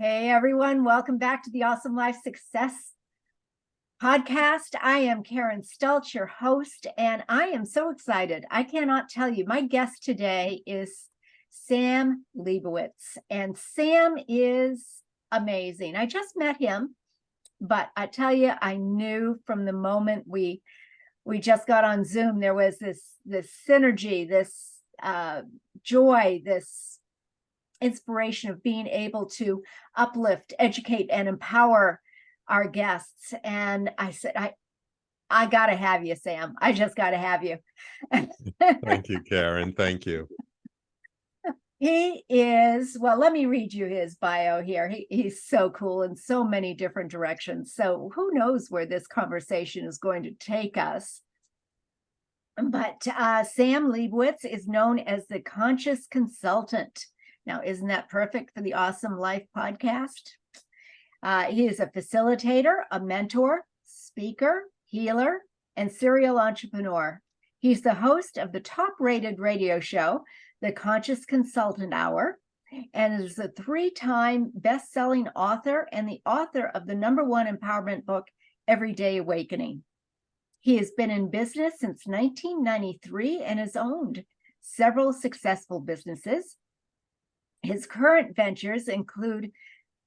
Hey everyone, welcome back to the Awesome Life Success Podcast. I am Karen Stultz, your host, and I am so excited. I cannot tell you. My guest today is Sam Liebowitz, and Sam is amazing. I just met him, but I tell you, I knew from the moment we just got on Zoom, there was this synergy, this joy, this inspiration of being able to uplift, educate, and empower our guests. And I said, I gotta have you, Sam. I just gotta have you. Thank you, Karen. Thank you. He is, well, let me read you his bio here. He's so cool in so many different directions. So who knows where this conversation is going to take us. But Sam Liebowitz is known as the Conscious Consultant. Now, isn't that perfect for the Awesome Life podcast? He is a facilitator, a mentor, speaker, healer, and serial entrepreneur. He's the host of the top-rated radio show, The Conscious Consultant Hour, and is a 3-time best-selling author and the author of the #1 empowerment book, Everyday Awakening. He has been in business since 1993 and has owned several successful businesses. His current ventures include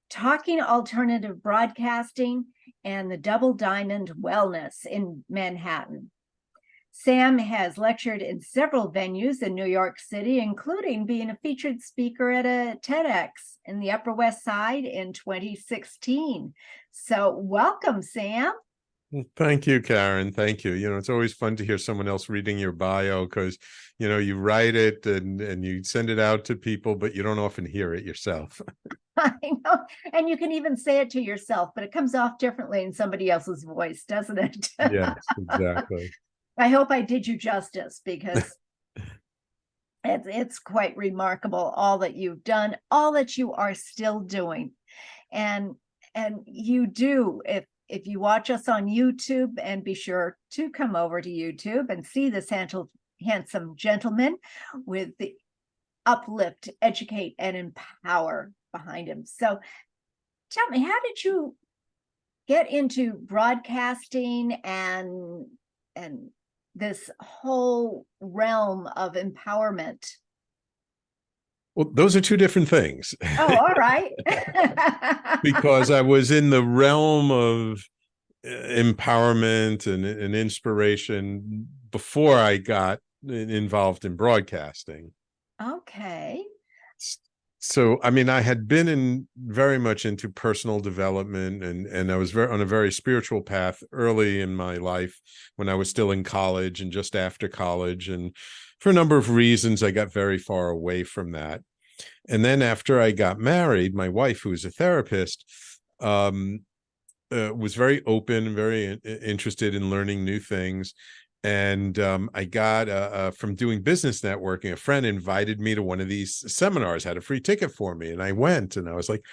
Talking Alternative Broadcasting and the Double Diamond Wellness in Manhattan. Sam has lectured in several venues in New York City, including being a featured speaker at a TEDx in the Upper West Side in 2016. So welcome, Sam. Thank you, Karen. Thank you. It's always fun to hear someone else reading your bio because, you write it and you send it out to people, but you don't often hear it yourself. I know. And you can even say it to yourself, but it comes off differently in somebody else's voice, doesn't it? Yes, exactly. I hope I did you justice because it's quite remarkable, all that you've done, all that you are still doing. And you do, if you watch us on YouTube, and be sure to come over to YouTube and see this handsome gentleman with the uplift, educate, and empower behind him. So tell me, how did you get into broadcasting and this whole realm of empowerment? Well, those are two different things. Oh, all right. Because I was in the realm of empowerment and inspiration before I got involved in broadcasting. Okay. So, I had been very much into personal development, and I was on a very spiritual path early in my life when I was still in college and just after college. And for a number of reasons, I got very far away from that. And then after I got married, my wife, who is a therapist, was very open and very interested in learning new things. And I got, from doing business networking, a friend invited me to one of these seminars, had a free ticket for me. And I went, and I was like,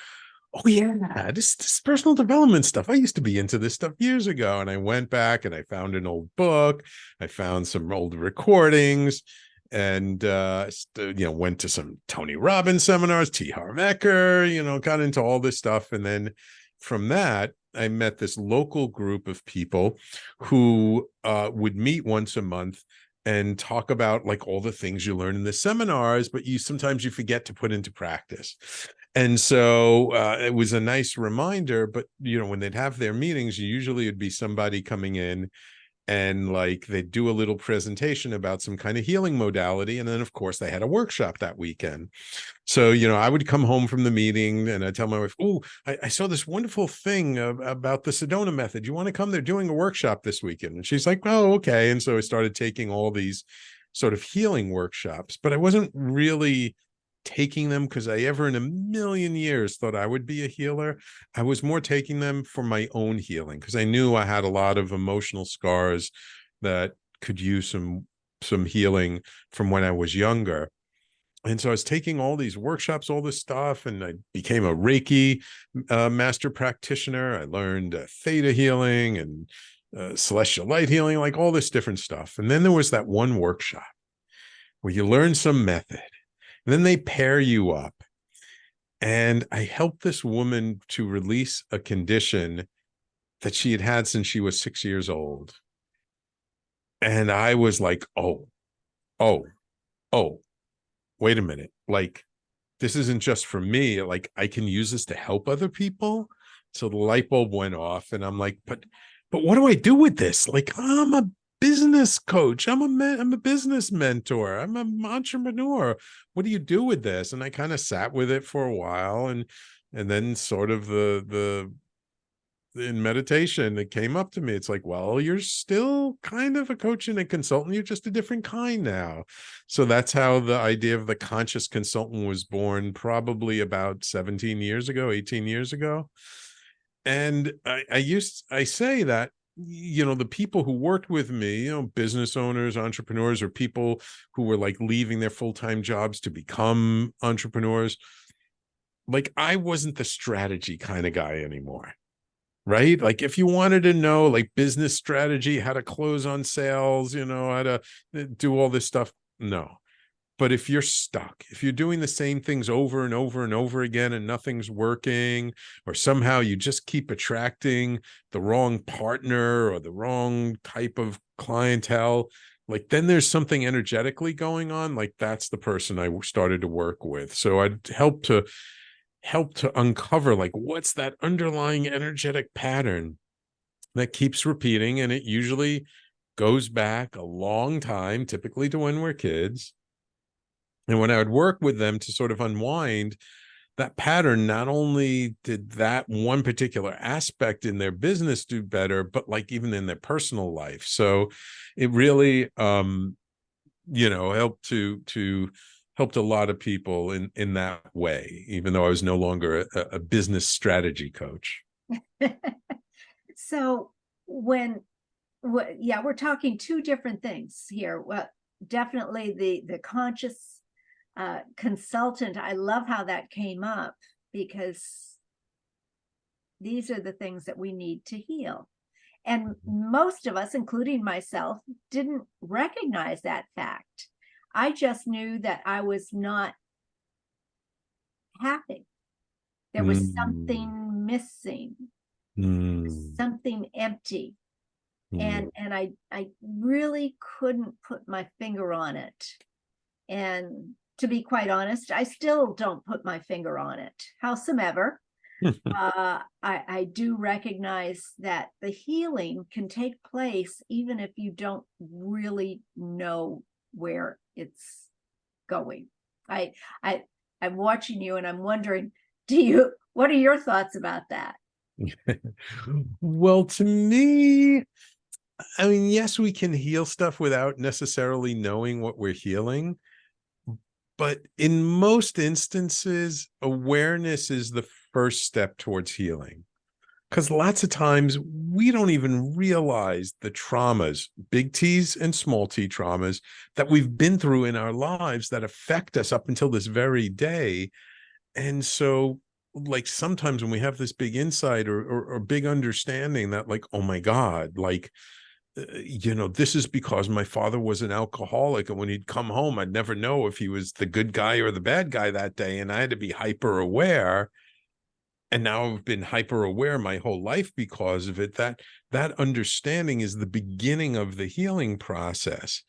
oh yeah, this personal development stuff. I used to be into this stuff years ago. And I went back and I found an old book. I found some old recordings, and went to some Tony Robbins seminars, T. Harv Eker, got into all this stuff. And then from that, I met this local group of people who would meet once a month and talk about like all the things you learn in the seminars, but sometimes you forget to put into practice. And so it was a nice reminder. But when they'd have their meetings, usually it'd be somebody coming in and like they'd do a little presentation about some kind of healing modality. And then, of course, they had a workshop that weekend. So, I would come home from the meeting and I'd tell my wife, oh, I saw this wonderful thing about the Sedona method. You want to come? They're doing a workshop this weekend. And she's like, oh, okay. And so I started taking all these sort of healing workshops, but I wasn't really taking them because I ever in a million years thought I would be a healer. I was more taking them for my own healing because I knew I had a lot of emotional scars that could use some healing from when I was younger. And so I was taking all these workshops, all this stuff, and I became a Reiki master practitioner. I learned theta healing and celestial light healing, like all this different stuff. And then there was that one workshop where you learn some method. And then they pair you up And I helped this woman to release a condition that she had had since she was 6 years old. And I was like, oh, oh, wait a minute. Like, this isn't just for me. Like, I can use this to help other people. So the light bulb went off, and I'm like, but what do I do with this? Like, I'm a business coach. I'm a business mentor. I'm an entrepreneur. What do you do with this? And I kind of sat with it for a while, and then sort of the in meditation, it came up to me. It's like, well, you're still kind of a coach and a consultant. You're just a different kind now. So that's how the idea of the conscious consultant was born, probably about 17 years ago, 18 years ago. And I say that, the people who worked with me, business owners, entrepreneurs, or people who were like leaving their full-time jobs to become entrepreneurs, like I wasn't the strategy kind of guy anymore. Right? Like if you wanted to know like business strategy, how to close on sales, how to do all this stuff, no. But if you're stuck, if you're doing the same things over and over and over again and nothing's working, or somehow you just keep attracting the wrong partner or the wrong type of clientele, like then there's something energetically going on. Like that's the person I started to work with. So I'd help to uncover like what's that underlying energetic pattern that keeps repeating, and it usually goes back a long time, typically to when we're kids. And when I would work with them to sort of unwind that pattern, not only did that one particular aspect in their business do better, but like even in their personal life. So it really helped a lot of people in that way, even though I was no longer a business strategy coach. So yeah, we're talking two different things here. Well, definitely the conscious consultant. I love how that came up, because these are the things that we need to heal. And most of us, including myself, didn't recognize that fact. I just knew that I was not happy. There was something missing, something empty. And I really couldn't put my finger on it. And to be quite honest, I still don't put my finger on it. Howsoever, I do recognize that the healing can take place even if you don't really know where it's going. I'm watching you and I'm wondering, what are your thoughts about that? Well, to me, I mean, yes, we can heal stuff without necessarily knowing what we're healing. But in most instances, awareness is the first step towards healing. Because lots of times we don't even realize the traumas, big T's and small T traumas, that we've been through in our lives that affect us up until this very day. And so, like, sometimes when we have this big insight or big understanding that, like, oh my God, like, this is because my father was an alcoholic, and when he'd come home, I'd never know if he was the good guy or the bad guy that day, and I had to be hyper aware. And now I've been hyper aware my whole life because of it. That understanding is the beginning of the healing process.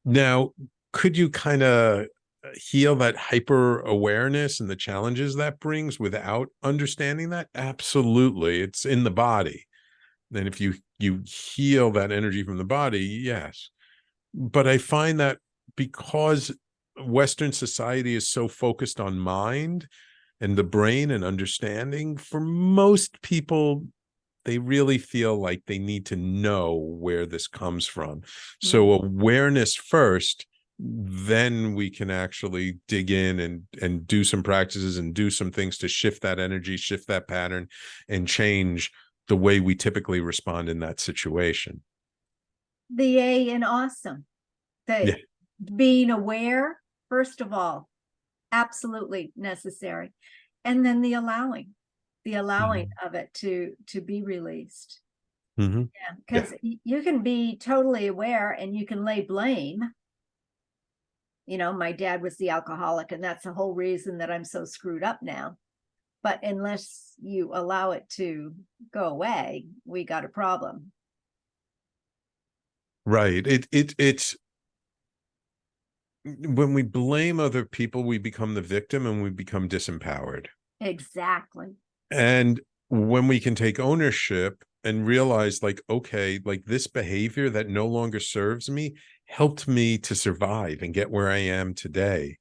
Now, could you kind of heal that hyper awareness and the challenges that brings without understanding that? Absolutely. It's in the body. And if you heal that energy from the body, yes. But I find that because Western society is so focused on mind and the brain and understanding, for most people, they really feel like they need to know where this comes from. So awareness first, then we can actually dig in and do some practices and do some things to shift that energy, shift that pattern, and change the way we typically respond in that situation. The A in awesome. Yeah. Being aware, first of all, absolutely necessary. And then the allowing of it to be released. Mm-hmm. Yeah, because you can be totally aware and you can lay blame, my dad was the alcoholic, and that's the whole reason that I'm so screwed up now. But unless you allow it to go away, we got a problem. Right. It's when we blame other people, we become the victim and we become disempowered. Exactly. And when we can take ownership and realize, like, okay, like this behavior that no longer serves me helped me to survive and get where I am today.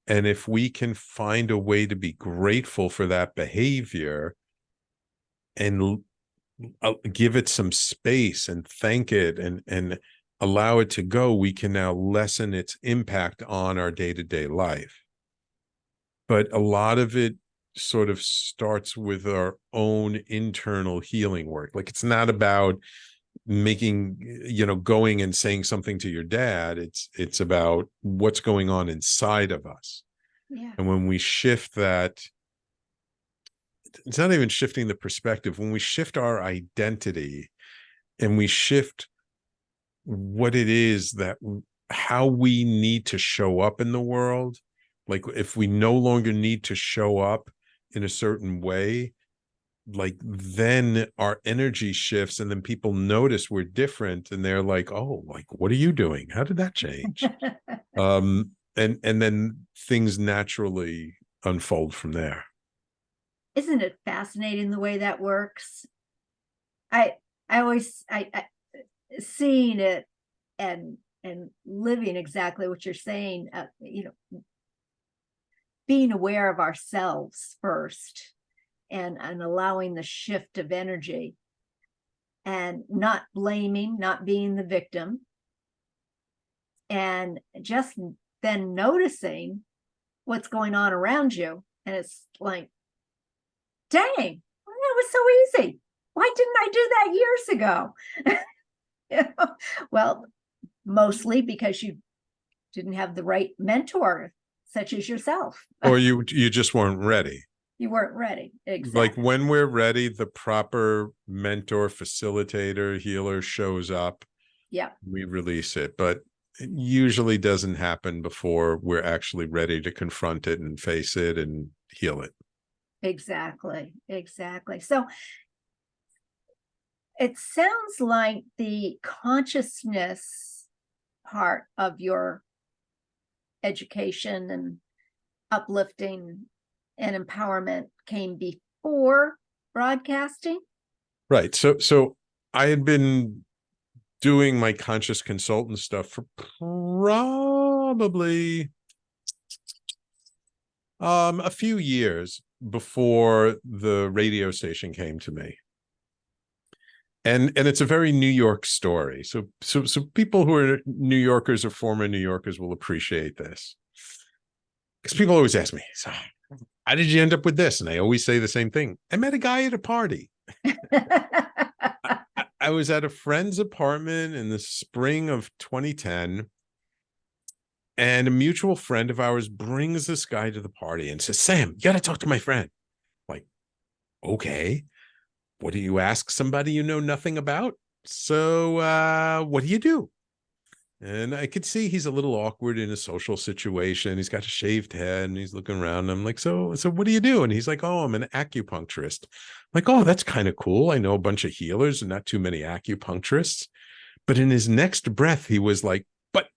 And if we can find a way to be grateful for that behavior and give it some space and thank it and allow it to go, we can now lessen its impact on our day-to-day life. But a lot of it sort of starts with our own internal healing work. Like, it's not about making, going and saying something to your dad. It's about what's going on inside of us. Yeah. And when we shift that, it's not even shifting the perspective. When we shift our identity and we shift what it is that, how we need to show up in the world, like if we no longer need to show up in a certain way, like then our energy shifts, and then people notice we're different, and they're like, oh, like, what are you doing? How did that change? And then things naturally unfold from there. Isn't it fascinating the way that works? I always seeing it and living exactly what you're saying, being aware of ourselves first and allowing the shift of energy and not blaming, not being the victim, and just then noticing what's going on around you. And it's like, dang, that was so easy. Why didn't I do that years ago? Well, mostly because you didn't have the right mentor, such as yourself. Or you just weren't ready. You weren't ready. Exactly. Like when we're ready, the proper mentor, facilitator, healer shows up. Yeah. We release it, but it usually doesn't happen before we're actually ready to confront it and face it and heal it. Exactly. So it sounds like the consciousness part of your education and uplifting and empowerment came before broadcasting. Right. So I had been doing my conscious consultant stuff for probably a few years before the radio station came to me. And it's a very New York story. So people who are New Yorkers or former New Yorkers will appreciate this. Because people always ask me, so how did you end up with this? And I always say the same thing. I met a guy at a party. I was at a friend's apartment in the spring of 2010. And a mutual friend of ours brings this guy to the party and says, Sam, you got to talk to my friend. I'm like, okay. What do you ask somebody you know nothing about? So what do you do? And I could see he's a little awkward in a social situation. He's got a shaved head and he's looking around. I'm like, so what do you do? And he's like, oh, I'm an acupuncturist. I'm like, oh, that's kind of cool. I know a bunch of healers and not too many acupuncturists. But in his next breath, he was like, but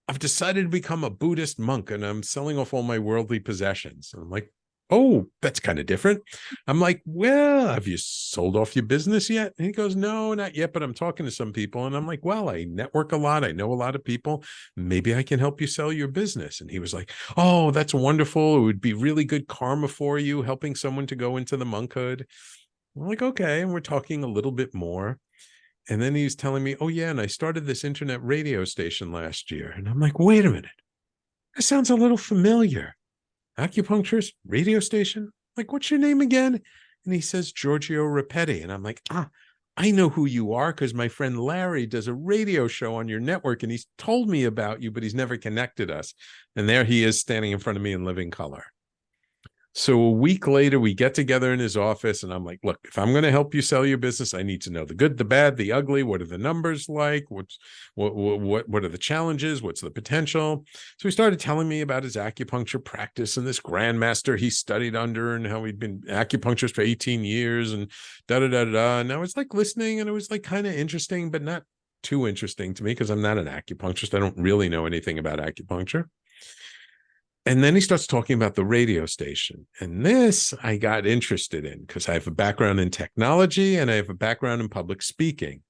I've decided to become a Buddhist monk and I'm selling off all my worldly possessions. And I'm like, oh, that's kind of different. I'm like, well, have you sold off your business yet? And he goes, no, not yet, but I'm talking to some people. And I'm like, well, I network a lot. I know a lot of people. Maybe I can help you sell your business. And he was like, oh, that's wonderful. It would be really good karma for you, helping someone to go into the monkhood. I'm like, okay. And we're talking a little bit more. And then he's telling me, oh, yeah, and I started this internet radio station last year. And I'm like, wait a minute. That sounds a little familiar. Acupuncturist, radio station? Like, what's your name again? And he says, Giorgio Rapetti. And I'm like, I know who you are because my friend Larry does a radio show on your network and he's told me about you, but he's never connected us. And there he is standing in front of me in living color. So a week later, we get together in his office, and I'm like, look, if I'm going to help you sell your business, I need to know the good, the bad, the ugly. What are the numbers like? What are the challenges? What's the potential? So he started telling me about his acupuncture practice and this grandmaster he studied under, and how he'd been acupuncturist for 18 years and da da da da. And I was like listening, and it was like kind of interesting, but not too interesting to me because I'm not an acupuncturist. I don't really know anything about acupuncture. And then he starts talking about the radio station. And this I got interested in because I have a background in technology and I have a background in public speaking,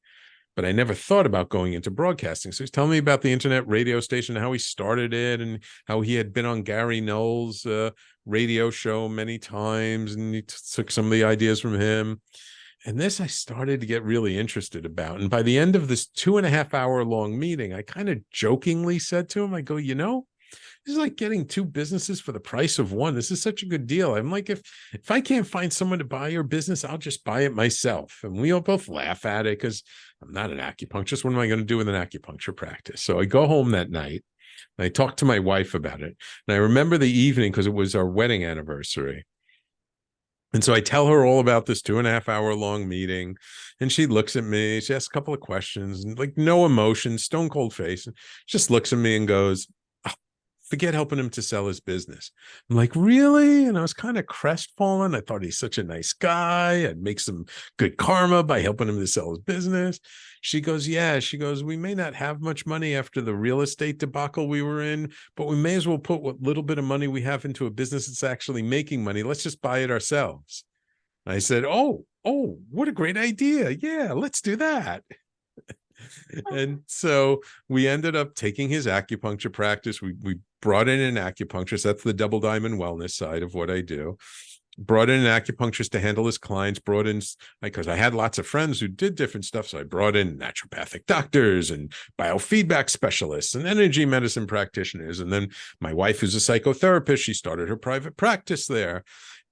but I never thought about going into broadcasting. So he's telling me about the internet radio station, how he started it, and how he had been on Gary Knowles' radio show many times, and he took some of the ideas from him. And this I started to get really interested about. And by the end of this 2.5 hour long meeting, I kind of jokingly said to him, I go, this is like getting two businesses for the price of one. This is such a good deal. I'm like, if I can't find someone to buy your business, I'll just buy it myself. And we all both laugh at it because I'm not an acupuncturist. What am I going to do with an acupuncture practice? So I go home that night and I talk to my wife about it. And I remember the evening because it was our wedding anniversary. And so I tell her all about this 2.5 hour long meeting, and she looks at me. She asks a couple of questions, and like no emotion, stone cold face, and just looks at me and goes, forget helping him to sell his business. I'm like, really? And I was kind of crestfallen. I thought he's such a nice guy. I'd make some good karma by helping him to sell his business. She goes, yeah. She goes, we may not have much money after the real estate debacle we were in, but we may as well put what little bit of money we have into a business that's actually making money. Let's just buy it ourselves. I said, oh, what a great idea. Yeah, let's do that. And so we ended up taking his acupuncture practice. We brought in an acupuncturist. That's the double diamond wellness side of what I do. Brought in an acupuncturist to handle his clients, brought in, because I had lots of friends who did different stuff. So I brought in naturopathic doctors and biofeedback specialists and energy medicine practitioners. And then my wife, who's a psychotherapist, she started her private practice there.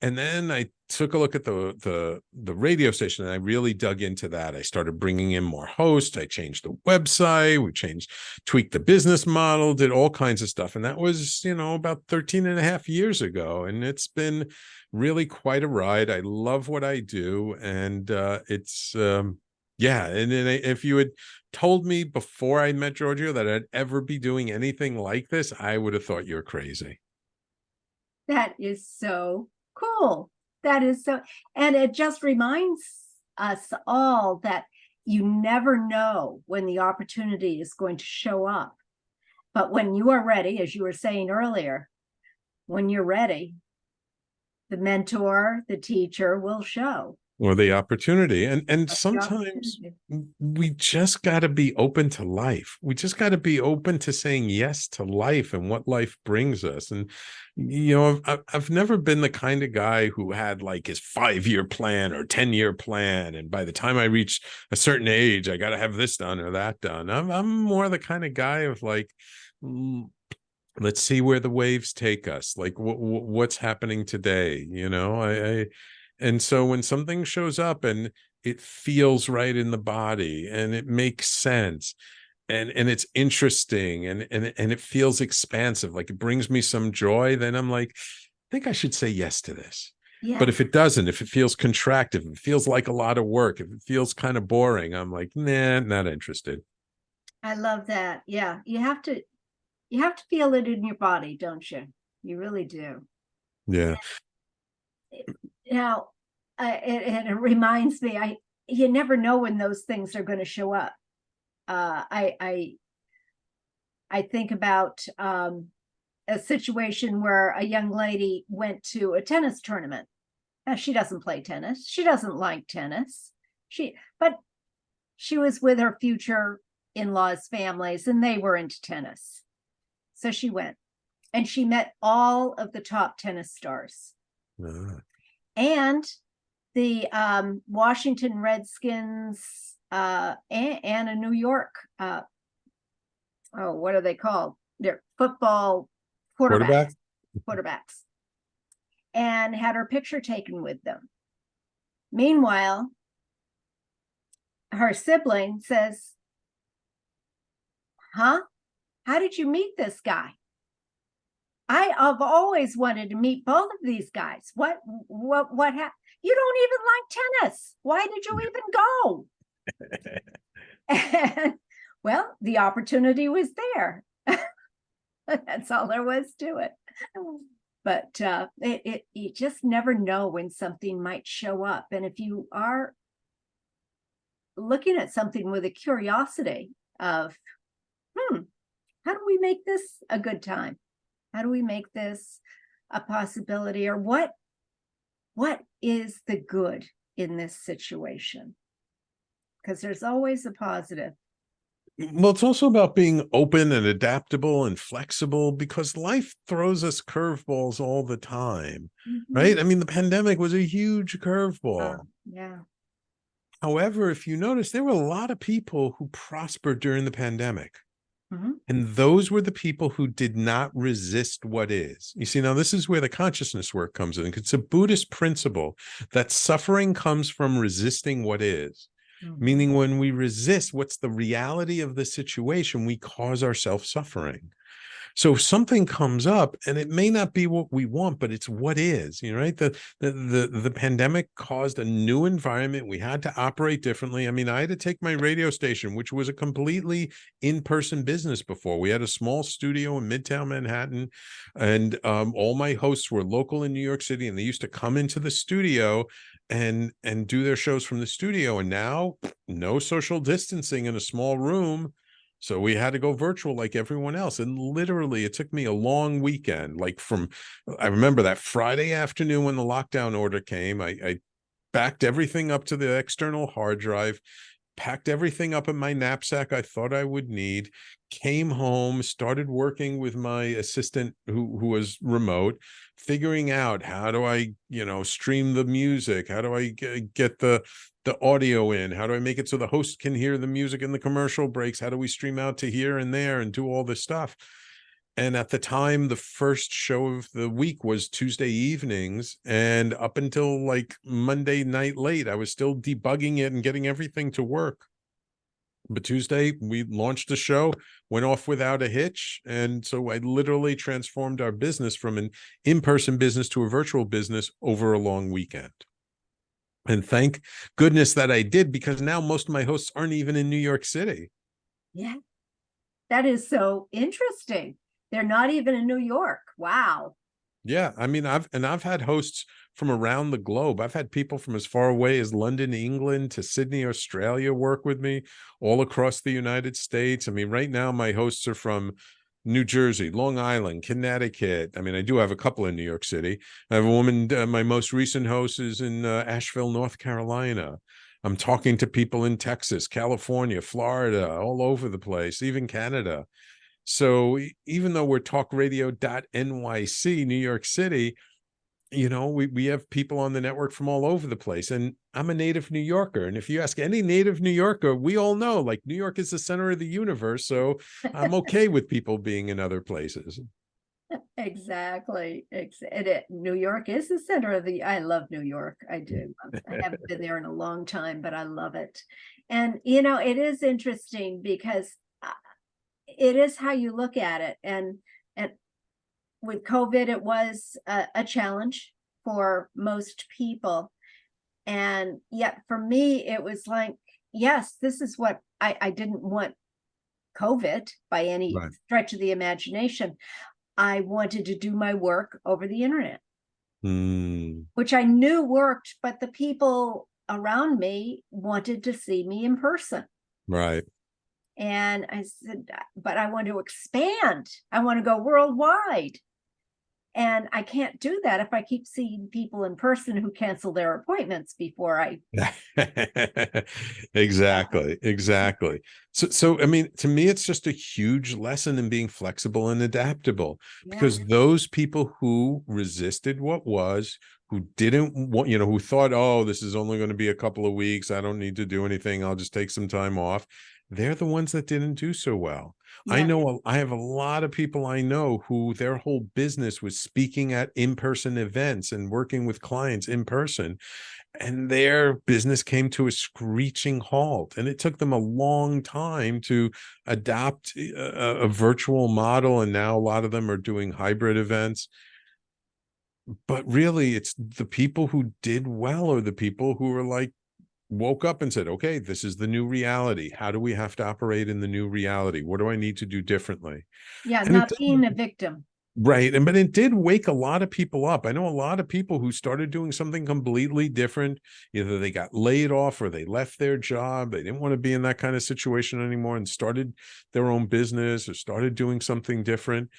And then I took a look at the radio station, and I really dug into that. I started bringing in more hosts. I changed the website. Tweaked the business model, did all kinds of stuff. And that was, about 13 and a half years ago. And it's been really quite a ride. I love what I do. And it's, yeah. And then if you had told me before I met Giorgio that I'd ever be doing anything like this, I would have thought you're crazy. That is so cool. That is so, and it just reminds us all that you never know when the opportunity is going to show up. But when you are ready, as you were saying earlier, when you're ready, the mentor, the teacher will show. Or the opportunity. And sometimes we just got to be open to life. We just got to be open to saying yes to life and what life brings us. And, I've never been the kind of guy who had like his 5-year plan or 10-year plan. And by the time I reach a certain age, I got to have this done or that done. I'm more the kind of guy of like, let's see where the waves take us. Like what's happening today. And so when something shows up and it feels right in the body and it makes sense and it's interesting and it feels expansive, like it brings me some joy, then I'm like, I think I should say yes to this. Yeah. But if it doesn't, if it feels contractive, if it feels like a lot of work, if it feels kind of boring, I'm like, nah, not interested. I love that. Yeah. You have to feel it in your body, don't you? You really do. Yeah. Now, it reminds me, you never know when those things are going to show up. I think about a situation where a young lady went to a tennis tournament. Now, she doesn't play tennis. She doesn't like tennis. But she was with her future in-laws' families, and they were into tennis. So she went, and she met all of the top tennis stars. And the Washington Redskins and a New York, what are they called? They're football quarterbacks, and had her picture taken with them. Meanwhile, her sibling says, huh? How did you meet this guy? I've always wanted to meet both of these guys. What happened? You don't even like tennis. Why did you even go? And well, the opportunity was there. That's all there was to it. But you just never know when something might show up. And if you are looking at something with a curiosity of, how do we make this a good time? How do we make this a possibility? Or what is the good in this situation? Because there's always a positive. Well, it's also about being open and adaptable and flexible, because life throws us curveballs all the time, right? I mean, the pandemic was a huge curveball. Yeah. However, if you notice, there were a lot of people who prospered during the pandemic. And those were the people who did not resist what is. You see, now this is where the consciousness work comes in. It's a Buddhist principle that suffering comes from resisting what is. Meaning when we resist what's the reality of the situation, we cause ourselves suffering. So if something comes up and it may not be what we want, but it's what is, right? The pandemic caused a new environment. We had to operate differently. I mean, I had to take my radio station, which was a completely in-person business before. We had a small studio in Midtown Manhattan, and all my hosts were local in New York City, and they used to come into the studio and do their shows from the studio. And now no social distancing in a small room. So we had to go virtual like everyone else. And literally, it took me a long weekend. I remember that Friday afternoon when the lockdown order came, I backed everything up to the external hard drive, packed everything up in my knapsack I thought I would need, came home, started working with my assistant who was remote, figuring out how do I, stream the music? How do I get the audio in? How do I make it so the host can hear the music in the commercial breaks? How do we stream out to here and there and do all this stuff? And at the time, the first show of the week was Tuesday evenings. And up until like Monday night late, I was still debugging it and getting everything to work. But Tuesday, we launched the show, went off without a hitch. And so I literally transformed our business from an in-person business to a virtual business over a long weekend. And thank goodness that I did, because now most of my hosts aren't even in New York City. Yeah, that is so interesting. They're not even in New York. Wow. Yeah, I mean, I've had hosts from around the globe. I've had people from as far away as London, England, to Sydney, Australia work with me, all across the United States. I mean, right now my hosts are from New Jersey, Long Island, Connecticut. I mean, I do have a couple in New York City. I have a woman, my most recent host is in Asheville, North Carolina. I'm talking to people in Texas, California, Florida, all over the place, even Canada. So even though we're talkradio.nyc, New York City, we have people on the network from all over the place. And I'm a native New Yorker. And if you ask any native New Yorker, we all know, like, New York is the center of the universe. So I'm okay with people being in other places. Exactly. New York is the center of I love New York. I do. I haven't been there in a long time, but I love it. And, it is interesting because it is how you look at it. And with COVID, it was a challenge for most people. And yet for me, it was like, yes, this is what I didn't want COVID by any stretch of the imagination. I wanted to do my work over the internet, which I knew worked, but the people around me wanted to see me in person. Right. And I said, but I want to expand. I want to go worldwide. And I can't do that if I keep seeing people in person who cancel their appointments before I. Exactly. So, I mean, to me, it's just a huge lesson in being flexible and adaptable, because those people who resisted what was, who didn't want, who thought, oh, this is only going to be a couple of weeks, I don't need to do anything, I'll just take some time off. They're the ones that didn't do so well. Yeah. I have a lot of people I know who their whole business was speaking at in-person events and working with clients in person, and their business came to a screeching halt. And it took them a long time to adopt a virtual model. And now a lot of them are doing hybrid events. But really, it's the people who did well, or the people who were like, woke up and said, okay, this is the new reality. How do we have to operate in the new reality? What do I need to do differently? Yeah. And it Not did, being a victim. right. And but it did wake a lot of people up. I know a lot of people who started doing something completely different. Either they got laid off or they left their job. They didn't want to be in that kind of situation anymore and started their own business or started doing something different.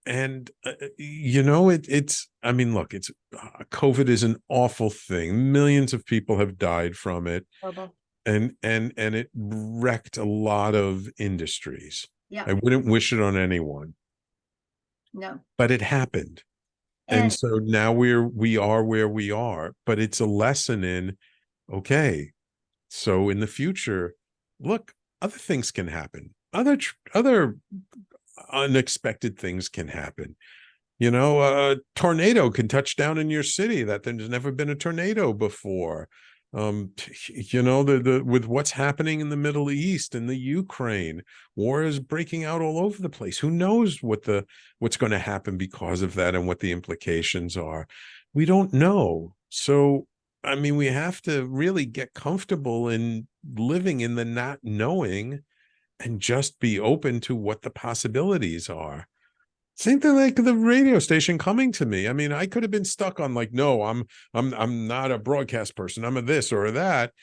And it's, I mean, look, it's COVID is an awful thing. Millions of people have died from it, Horrible. and it wrecked a lot of industries. Yeah. I wouldn't wish it on anyone, No. but it happened. And And so now we are where we are, but it's a lesson in, okay, so in the future, look, other things can happen. Other unexpected things can happen. A tornado can touch down in your city that there's never been a tornado before. The with what's happening in the Middle East and the Ukraine, war is breaking out all over the place. Who knows what's going to happen because of that and what the implications are? We don't know. So, I mean, we have to really get comfortable in living in the not knowing and just be open to what the possibilities are. Same thing like the radio station coming to me. I mean, I could have been stuck on like, no, I'm not a broadcast person. I'm a this or a that.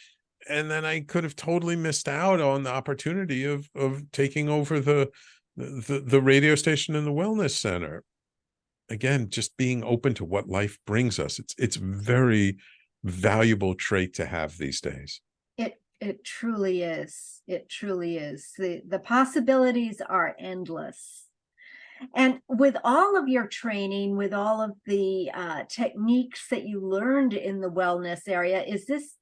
And then I could have totally missed out on the opportunity of taking over the radio station and the wellness center. Again, just being open to what life brings us. It's very valuable trait to have these days. it truly is. It truly is. The possibilities are endless. And with all of your training, with all of the techniques that you learned in the wellness area, is this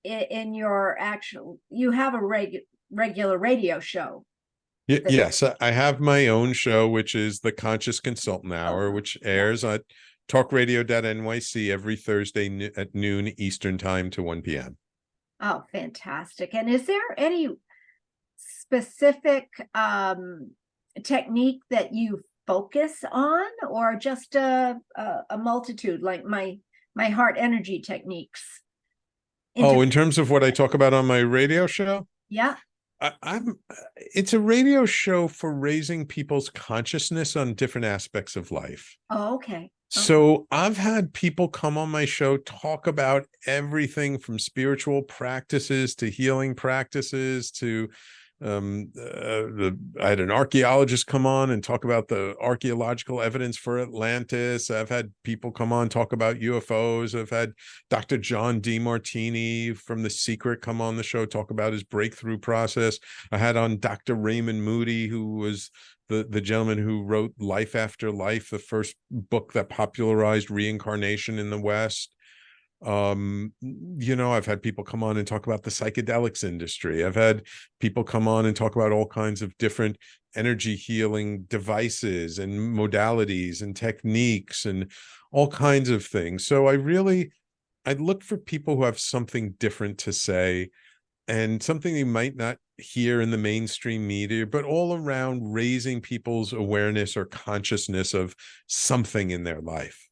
in your actual, you have a regular radio show? Yes, I have my own show, which is the Conscious Consultant Hour, which airs at talkradio.nyc every Thursday at noon Eastern time to 1 p.m. Oh, fantastic. And is there any specific technique that you focus on, or just a multitude, like my heart energy techniques? In terms of what I talk about on my radio show? Yeah. It's a radio show for raising people's consciousness on different aspects of life. Oh, okay. So I've had people come on my show, talk about everything from spiritual practices to healing practices to I had an archaeologist come on and talk about the archaeological evidence for Atlantis. I've had people come on, talk about UFOs. I've had Dr. John DeMartini from The Secret come on the show, talk about his breakthrough process. I had on Dr. Raymond Moody, who was the gentleman who wrote Life After Life, the first book that popularized reincarnation in the West. I've had people come on and talk about the psychedelics industry. I've had people come on and talk about all kinds of different energy healing devices and modalities and techniques and all kinds of things. So I look for people who have something different to say and something you might not hear in the mainstream media, but all around raising people's awareness or consciousness of something in their life.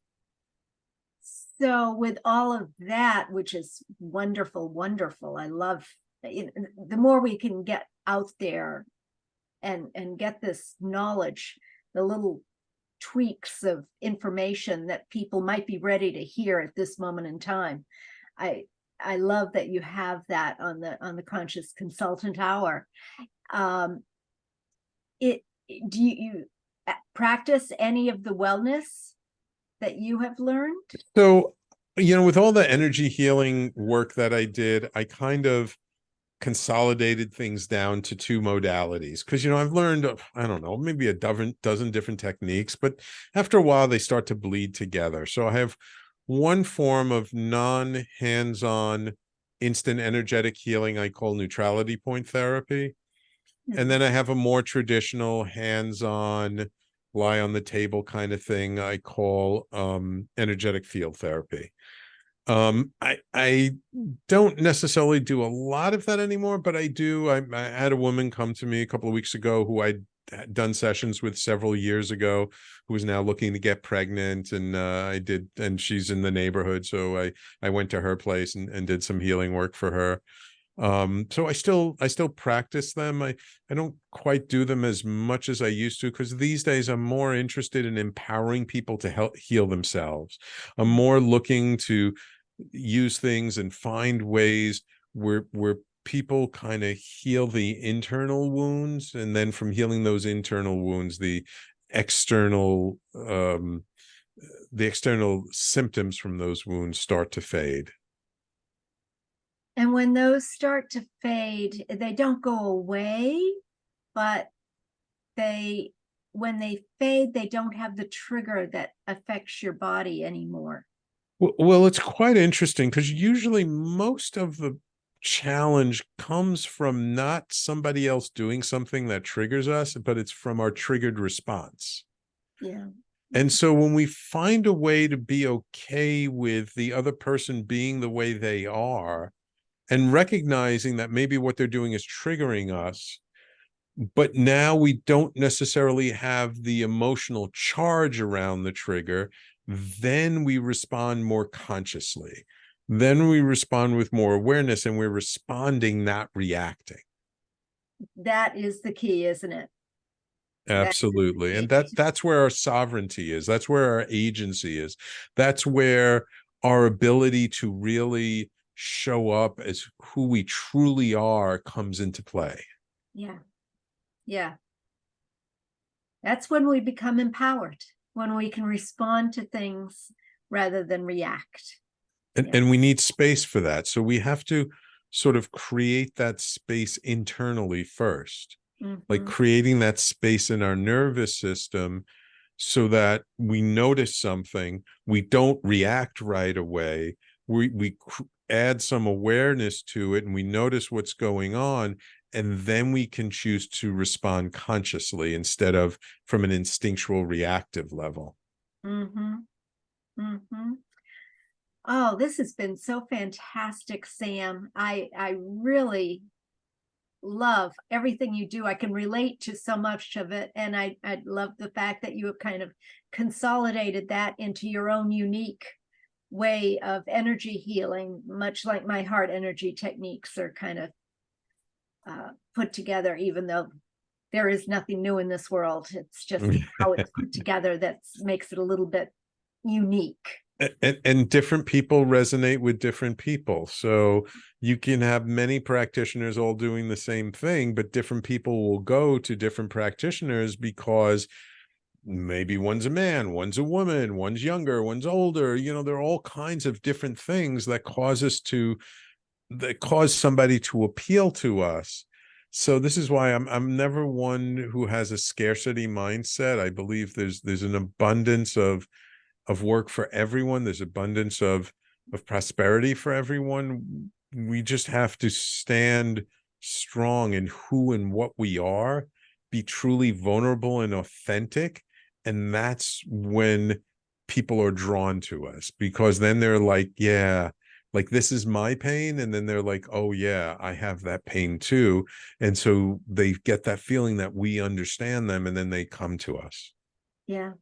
So with all of that, which is wonderful, wonderful, I love the more we can get out there and get this knowledge, the little tweaks of information that people might be ready to hear at this moment in time. I love that you have that on the Conscious Consultant Hour. Do you practice any of the wellness that you have learned? So, with all the energy healing work that I did, I kind of consolidated things down to two modalities because, I've learned, I don't know, maybe a dozen different techniques, but after a while they start to bleed together. So I have one form of non-hands-on instant energetic healing I call neutrality point therapy. And then I have a more traditional hands-on, lie on the table kind of thing I call energetic field therapy. I don't necessarily do a lot of that anymore, but I do. I had a woman come to me a couple of weeks ago who I'd done sessions with several years ago, who is now looking to get pregnant, and and she's in the neighborhood, so I went to her place and did some healing work for her. So I still practice them. I don't quite do them as much as I used to, because these days I'm more interested in empowering people to help heal themselves. I'm more looking to use things and find ways where people kind of heal the internal wounds, and then from healing those internal wounds, external the external symptoms from those wounds start to fade. And when those start to fade, they don't go away, but when they fade, they don't have the trigger that affects your body anymore. Well, it's quite interesting, because usually most of the challenge comes from not somebody else doing something that triggers us, but it's from our triggered response. Yeah. And so when we find a way to be okay with the other person being the way they are, and recognizing that maybe what they're doing is triggering us, but now we don't necessarily have the emotional charge around the trigger, then we respond more consciously. Then we respond with more awareness, and we're responding, not reacting. That is the key, isn't it? Absolutely. And that's where our sovereignty is. That's where our agency is. That's where our ability to really show up as who we truly are comes into play. Yeah. Yeah. That's when we become empowered, when we can respond to things rather than react. And we need space for that. So we have to sort of create that space internally first, like creating that space in our nervous system, so that we notice something, we don't react right away. We add some awareness to it, and we notice what's going on, and then we can choose to respond consciously instead of from an instinctual reactive level. Mm-hmm. Mm-hmm. Oh, this has been so fantastic, Sam. I really love everything you do. I can relate to so much of it. And I love the fact that you have kind of consolidated that into your own unique way of energy healing, much like my heart energy techniques are kind of put together, even though there is nothing new in this world. It's just how it's put together that makes it a little bit unique. And different people resonate with different people. So you can have many practitioners all doing the same thing, but different people will go to different practitioners because maybe one's a man, one's a woman, one's younger, one's older. There are all kinds of different things that cause somebody to appeal to us. So this is why I'm never one who has a scarcity mindset. I believe there's an abundance of work for everyone. There's abundance of prosperity for everyone. We just have to stand strong in who and what we are, be truly vulnerable and authentic. And that's when people are drawn to us, because then they're like, yeah, like this is my pain. And then they're like, oh yeah, I have that pain too. And so they get that feeling that we understand them, and then they come to us. Yeah.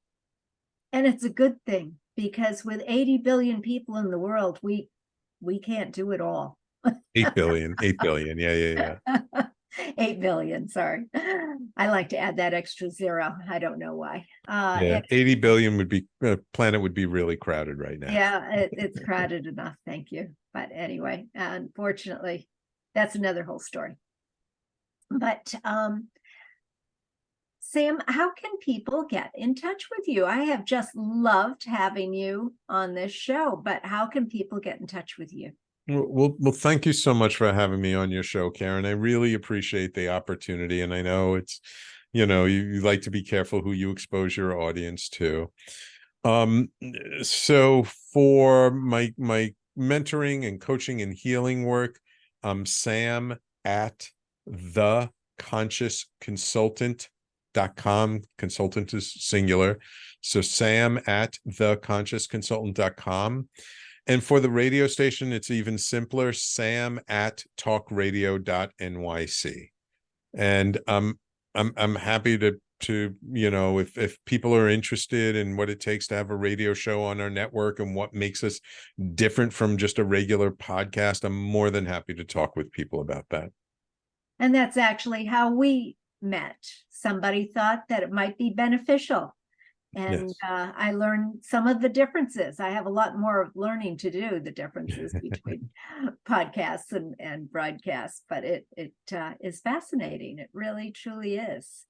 And it's a good thing, because with 80 billion people in the world, we can't do it all. 8 billion. Yeah. 8 billion, sorry. I like to add that extra zero. I don't know why. Yeah, 80 billion would be, planet would be really crowded right now. Yeah, it's crowded enough. Thank you. But anyway, unfortunately, that's another whole story. But Sam, how can people get in touch with you? I have just loved having you on this show, but how can people get in touch with you? Well, thank you so much for having me on your show, Karen. I really appreciate the opportunity. And I know it's, you like to be careful who you expose your audience to. So for my mentoring and coaching and healing work, Sam at the theconsciousconsultant.com. Consultant is singular. So sam@theconsciousconsultant.com. And for the radio station, it's even simpler, sam@talkradio.nyc. And I'm happy to if people are interested in what it takes to have a radio show on our network and what makes us different from just a regular podcast, I'm more than happy to talk with people about that. And that's actually how we met. Somebody thought that it might be beneficial. And Yes. I learned some of the differences. I have a lot more of learning to do, the differences between podcasts and broadcasts, but it is fascinating. It really, truly is.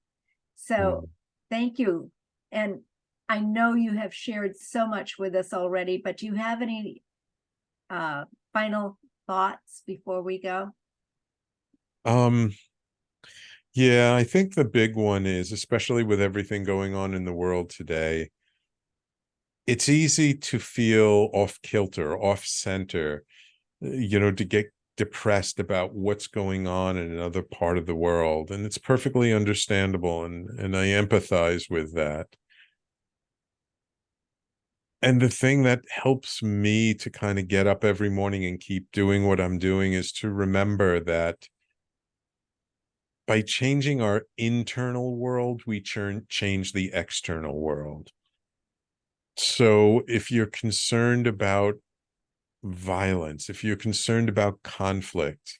So thank you. And I know you have shared so much with us already, but do you have any final thoughts before we go? Yeah, I think the big one is, especially with everything going on in the world today, it's easy to feel off kilter, off center, to get depressed about what's going on in another part of the world. And it's perfectly understandable. And I empathize with that. And the thing that helps me to kind of get up every morning and keep doing what I'm doing is to remember that by changing our internal world, we change the external world. So if you're concerned about violence, if you're concerned about conflict,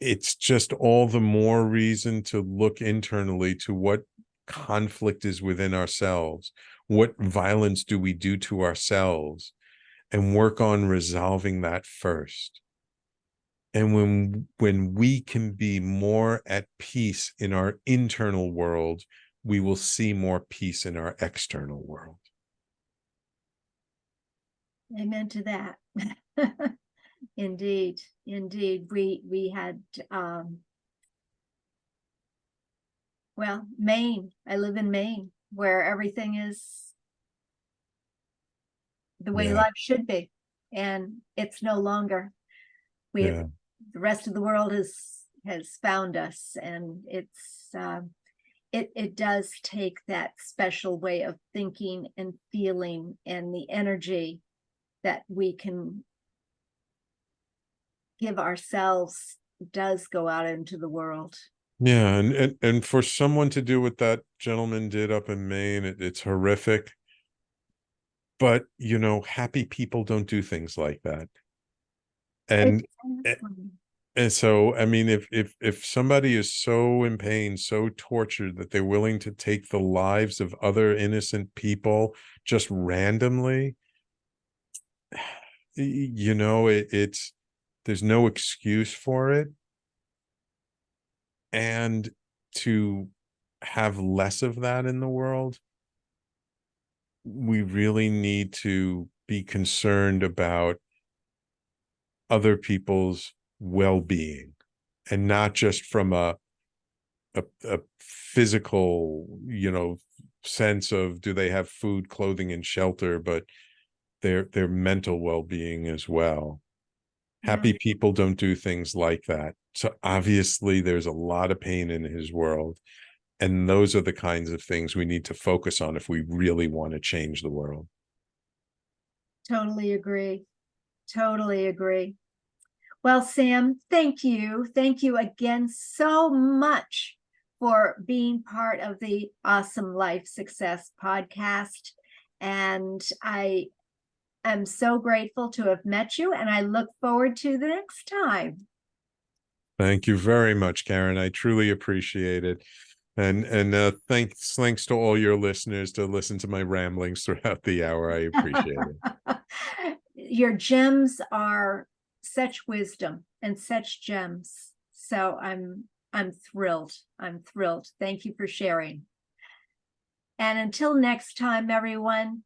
it's just all the more reason to look internally to what conflict is within ourselves. What violence do we do to ourselves? And work on resolving that first. And when we can be more at peace in our internal world, we will see more peace in our external world. Amen to that. Indeed, indeed. We had Maine. I live in Maine, where everything is the way life should be, and it's no longer. The rest of the world has found us, and it does take that special way of thinking and feeling, and the energy that we can give ourselves does go out into the world. Yeah, and for someone to do what that gentleman did up in Maine, it's horrific. But happy people don't do things like that. And so, I mean, if somebody is so in pain, so tortured that they're willing to take the lives of other innocent people just randomly, it's there's no excuse for it. And to have less of that in the world, we really need to be concerned about other people's well-being, and not just from a physical, sense of do they have food, clothing, and shelter, but their mental well-being as well. Happy people don't do things like that. So obviously there's a lot of pain in his world. And those are the kinds of things we need to focus on if we really want to change the world. Totally agree. Totally agree. Well, Sam, thank you. Thank you again so much for being part of the Awesome Life Success podcast. And I am so grateful to have met you, and I look forward to the next time. Thank you very much, Karen. I truly appreciate it. And thanks to all your listeners to listen to my ramblings throughout the hour. I appreciate it. Your gems are such wisdom and such gems. So I'm thrilled. I'm thrilled. Thank you for sharing. And until next time, everyone,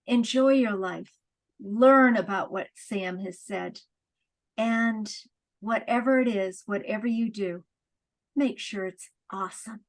enjoy your life. Learn about what Sam has said. And whatever it is, whatever you do, make sure it's awesome.